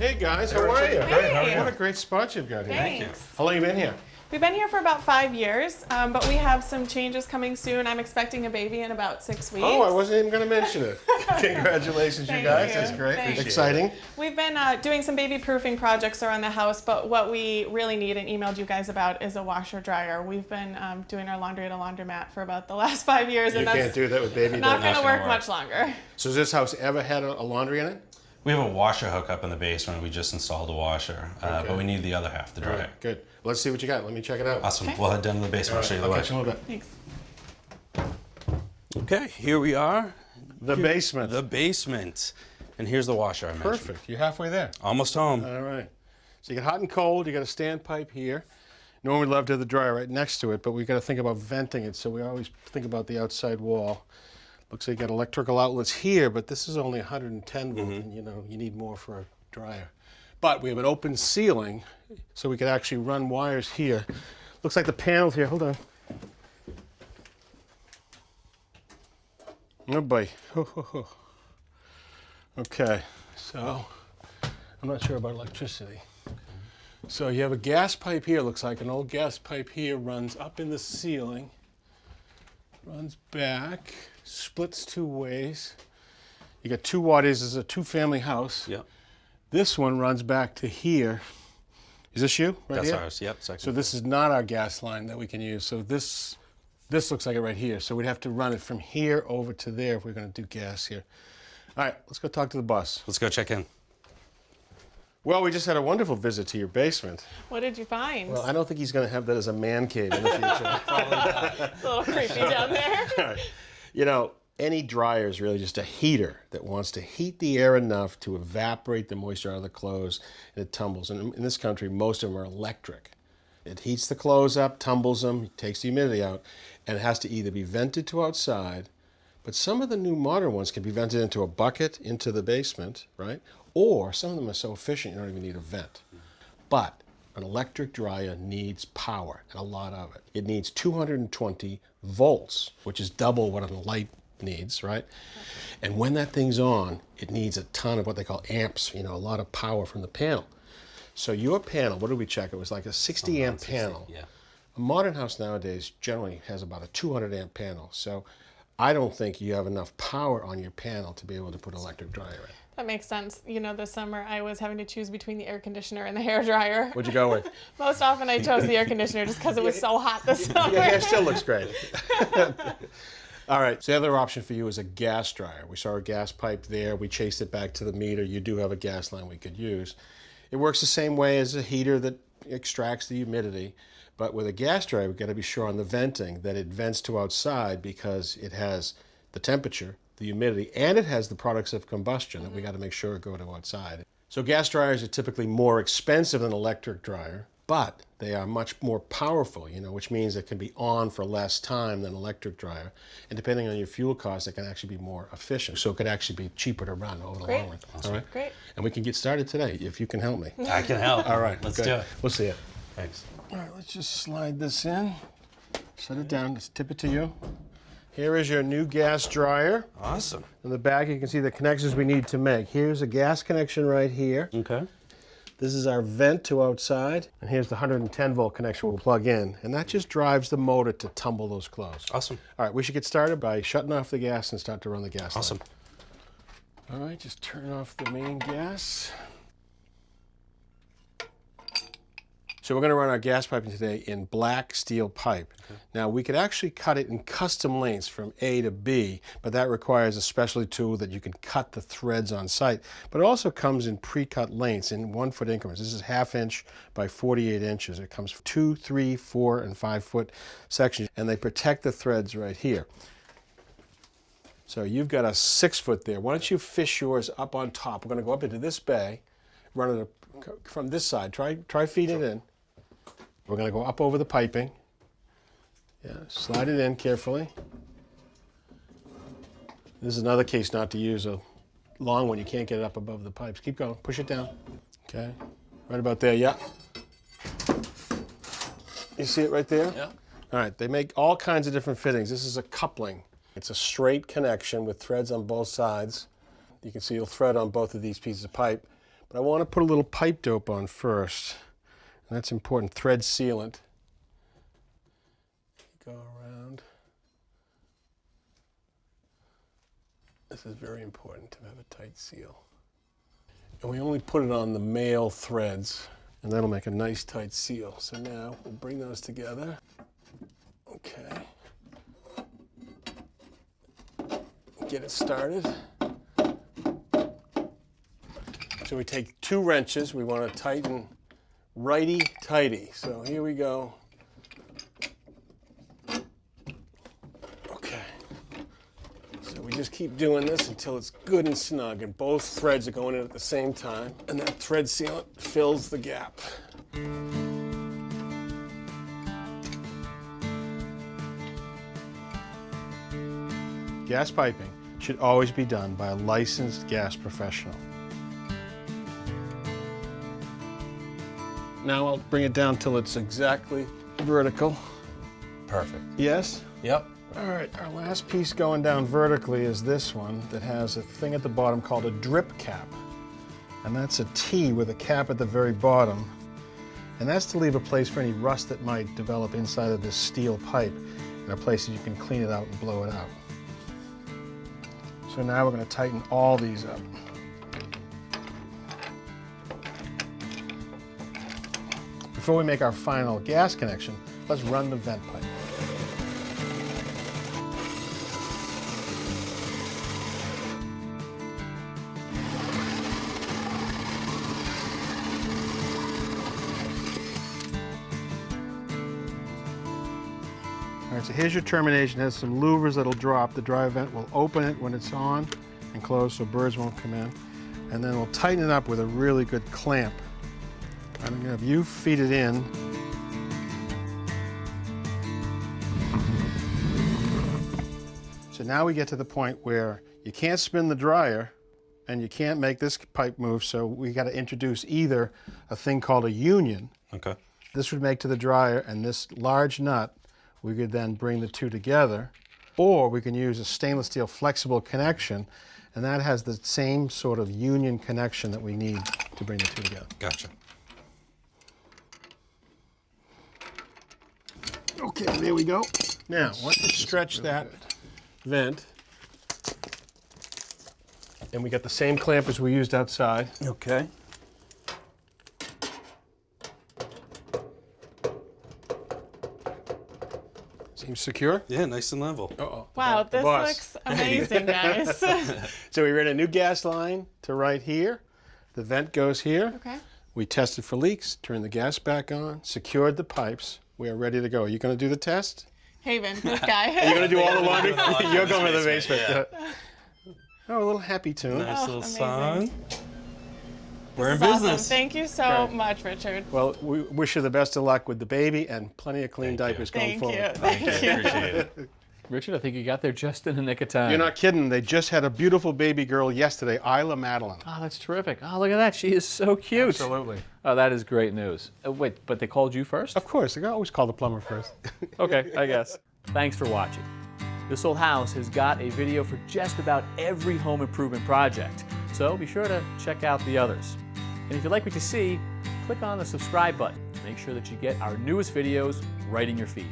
Hey guys, how are you? Great, how are you? What a great spot you've got here. Thank you. How long have you been here? We've been here for about 5 years, but we have some changes coming soon. I'm expecting a baby in about 6 weeks. Oh, I wasn't even going to mention it. Congratulations, you Thank guys. you. That's great. Thanks. Exciting. We've been doing some baby proofing projects around the house, but what we really need and emailed you guys about is a washer dryer. We've been doing our laundry at a laundromat for about the last 5 years, You and can't that's do that with baby not dolls. going to work much longer. So has this house ever had a laundry in it? We have a washer hookup in the basement. We just installed a washer, but we need the other half, the All dryer. right, good. Let's see what you got. Let me check it out. Awesome. Okay. We'll head down to the basement. I'll show you the I'll way. catch you in a little bit. Thanks. Okay, here we are. The basement. The basement. And here's the washer I mentioned. Perfect. You're halfway there. Almost home. All right. So you got hot and cold. You got a standpipe here. Normally we'd love to have the dryer right next to it, but we've got to think about venting it, so we always think about the outside wall. Looks like you got electrical outlets here, but this is only 110 volt, and you need more for a dryer. But we have an open ceiling, so we could actually run wires here. Looks like the panels here. Hold on. Oh boy. Okay, so I'm not sure about electricity. So you have a gas pipe here, looks like an old gas pipe here, runs up in the ceiling, runs back, splits two ways. You got 2 waters. This is a 2-family house. Yep. This one runs back to here. Is this you right That's here? ours. Yep. Second. So this is not our gas line that we can use. So this looks like it right here. So we'd have to run it from here over to there if we're going to do gas here. All right, let's go talk to the boss. Let's go check in. Well, we just had a wonderful visit to your basement. What did you find? Well, I don't think he's going to have that as a man cave in the future. It's a little creepy down there. You know, any dryer is really just a heater that wants to heat the air enough to evaporate the moisture out of the clothes, and it tumbles. And in this country, most of them are electric. It heats the clothes up, tumbles them, takes the humidity out, and it has to either be vented to outside, but some of the new modern ones can be vented into a bucket into the basement, right? Or some of them are so efficient you don't even need a vent. But an electric dryer needs power, and a lot of it. It needs 220 volts, which is double what a light needs, right? And when that thing's on, it needs a ton of what they call amps, a lot of power from the panel. So your panel, what did we check? It was like a 60 amp panel. Yeah. A modern house nowadays generally has about a 200 amp panel. So I don't think you have enough power on your panel to be able to put an electric dryer in. That makes sense. This summer I was having to choose between the air conditioner and the hair dryer. What'd you go with? Most often I chose the air conditioner just because it was so hot this summer. Your hair still looks great. All right, so the other option for you is a gas dryer. We saw a gas pipe there. We chased it back to the meter. You do have a gas line we could use. It works the same way as a heater that extracts the humidity. But with a gas dryer, we've got to be sure on the venting that it vents to outside because it has the temperature, the humidity, and it has the products of combustion that we got to make sure go to outside. So gas dryers are typically more expensive than an electric dryer, but they are much more powerful, which means it can be on for less time than an electric dryer. And depending on your fuel costs, it can actually be more efficient. So it could actually be cheaper to run over the Great. long run. All right? Great. And we can get started today if you can help me. I can help. All right. Let's good. do it. We'll see it. Thanks. All right, let's just slide this in. Set it down. Let's tip it to you. Here is your new gas dryer. Awesome. In the back, you can see the connections we need to make. Here's a gas connection right here. Okay. This is our vent to outside. And here's the 110 volt connection we'll plug in. And that just drives the motor to tumble those clothes. Awesome. All right, we should get started by shutting off the gas and start to run the gas line. Awesome. All right, just turn off the main gas. So we're going to run our gas piping today in black steel pipe. Okay. Now we could actually cut it in custom lengths from A to B, but that requires a specialty tool that you can cut the threads on site. But it also comes in pre-cut lengths in 1 foot increments. This is 1/2 inch by 48 inches. It comes 2, 3, 4, and 5 foot sections, and they protect the threads right here. So you've got a 6 foot there. Why don't you fish yours up on top? We're going to go up into this bay, run it from this side. Try feeding it in. We're going to go up over the piping. Yeah, slide it in carefully. This is another case not to use a long one. You can't get it up above the pipes. Keep going. Push it down. Okay. Right about there. Yeah. You see it right there? Yeah. All right. They make all kinds of different fittings. This is a coupling. It's a straight connection with threads on both sides. You can see a thread on both of these pieces of pipe. But I want to put a little pipe dope on first, and that's important, thread sealant. Go around. This is very important to have a tight seal. And we only put it on the male threads, and that'll make a nice tight seal. So now we'll bring those together. Okay. Get it started. So we take 2 wrenches. We want to tighten righty-tighty. So here we go. Okay. So we just keep doing this until it's good and snug, and both threads are going in at the same time, and that thread sealant fills the gap. Gas piping should always be done by a licensed gas professional. Now I'll bring it down till it's exactly vertical. Perfect. Yes? Yep. All right, our last piece going down vertically is this one that has a thing at the bottom called a drip cap. And that's a T with a cap at the very bottom. And that's to leave a place for any rust that might develop inside of this steel pipe, and a place that you can clean it out and blow it out. So now we're going to tighten all these up. Before we make our final gas connection, let's run the vent pipe. All right, so here's your termination. It has some louvers that'll drop. The dry vent will open it when it's on and close so birds won't come in. And then we'll tighten it up with a really good clamp. I'm going to have you feed it in. So now we get to the point where you can't spin the dryer and you can't make this pipe move, so we got to introduce either a thing called a union. Okay. This would make to the dryer, and this large nut, we could then bring the two together, or we can use a stainless steel flexible connection, and that has the same sort of union connection that we need to bring the two together. Gotcha. Okay, there we go. Now, once you stretch that vent, and we got the same clamp as we used outside. Okay. Seems secure? Yeah, nice and level. Uh-oh. Wow, The this boss. looks amazing, guys. So we ran a new gas line to right here. The vent goes here. Okay. We tested for leaks, turned the gas back on, secured the pipes. We are ready to go. Are you going to do the test? Haven, this guy. Are you going to do all the laundry? You're going to the basement, basement. Oh, a little happy tune. Nice little amazing. song. We're in This is awesome. business. Thank you so much, Richard. Well, we wish you the best of luck with the baby and plenty of clean diapers going Thank forward. you. Thank you. Appreciate it. Richard, I think you got there just in the nick of time. You're not kidding. They just had a beautiful baby girl yesterday, Isla Madeline. Oh, that's terrific. Oh, look at that. She is so cute. Absolutely. Oh, that is great news. Wait, but they called you first? Of course, I always call the plumber first. Okay, I guess. Thanks for watching. This Old House has got a video for just about every home improvement project, so be sure to check out the others. And if you like what you see, click on the subscribe button to make sure that you get our newest videos right in your feed.